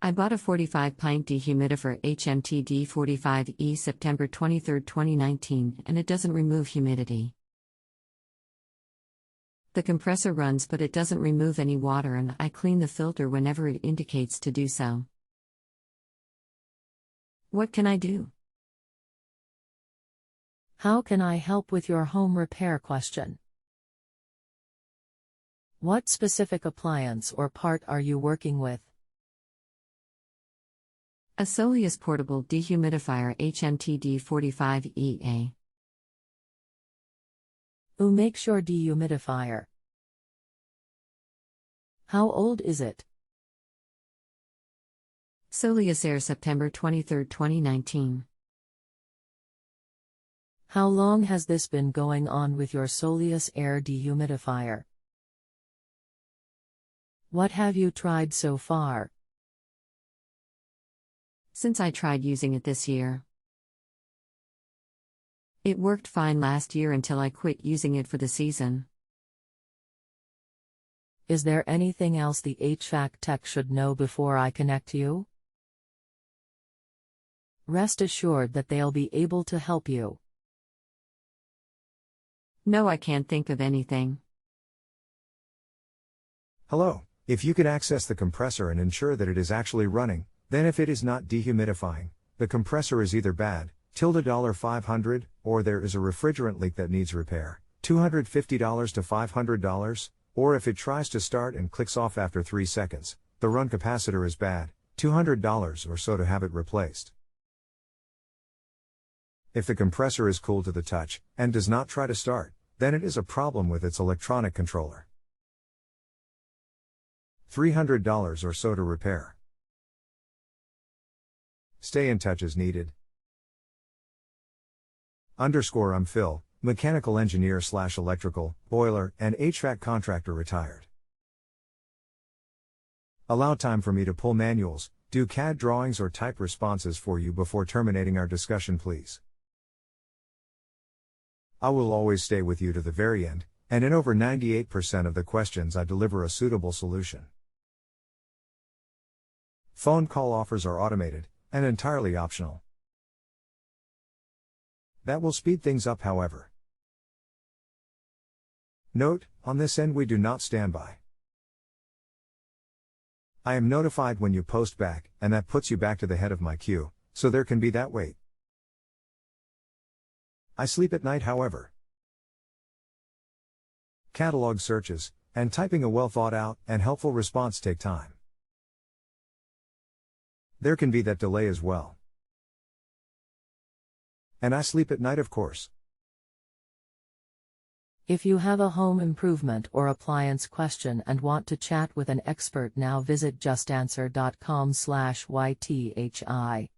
I bought a 45 pint dehumidifer HMT-D45E September 23, 2019, and it doesn't remove humidity. The compressor runs but it doesn't remove any water, and I clean the filter whenever it indicates to do so. What can I do? How can I help with your home repair question? What specific appliance or part are you working with? A Soleus portable dehumidifier HMT-D45E. Who makes your dehumidifier? How old is it? SoleusAir September 23, 2019. How long has this been going on with your SoleusAir dehumidifier? What have you tried so far? Since I tried using it this year. It worked fine last year until I quit using it for the season. Is there anything else the HVAC tech should know before I connect you? Rest assured that they'll be able to help you. No, I can't think of anything. Hello. If you can access the compressor and ensure that it is actually running, then if it is not dehumidifying, the compressor is either bad, $500, or there is a refrigerant leak that needs repair, $250 to $500, or if it tries to start and clicks off after 3 seconds, the run capacitor is bad, $200 or so to have it replaced. If the compressor is cool to the touch, and does not try to start, then it is a problem with its electronic controller. $300 or so to repair. Stay in touch as needed. I'm Phil, mechanical engineer / electrical, boiler, and HVAC contractor retired. Allow time for me to pull manuals, do CAD drawings or type responses for you before terminating our discussion, please. I will always stay with you to the very end, and in over 98% of the questions I deliver a suitable solution. Phone call offers are automated, and entirely optional. That will speed things up, however. Note, on this end we do not stand by. I am notified when you post back, and that puts you back to the head of my queue, so there can be that wait. I sleep at night, however. Catalog searches, and typing a well thought out and helpful response take time. There can be that delay as well. And I sleep at night, of course. If you have a home improvement or appliance question and want to chat with an expert now, visit justanswer.com/YTHI.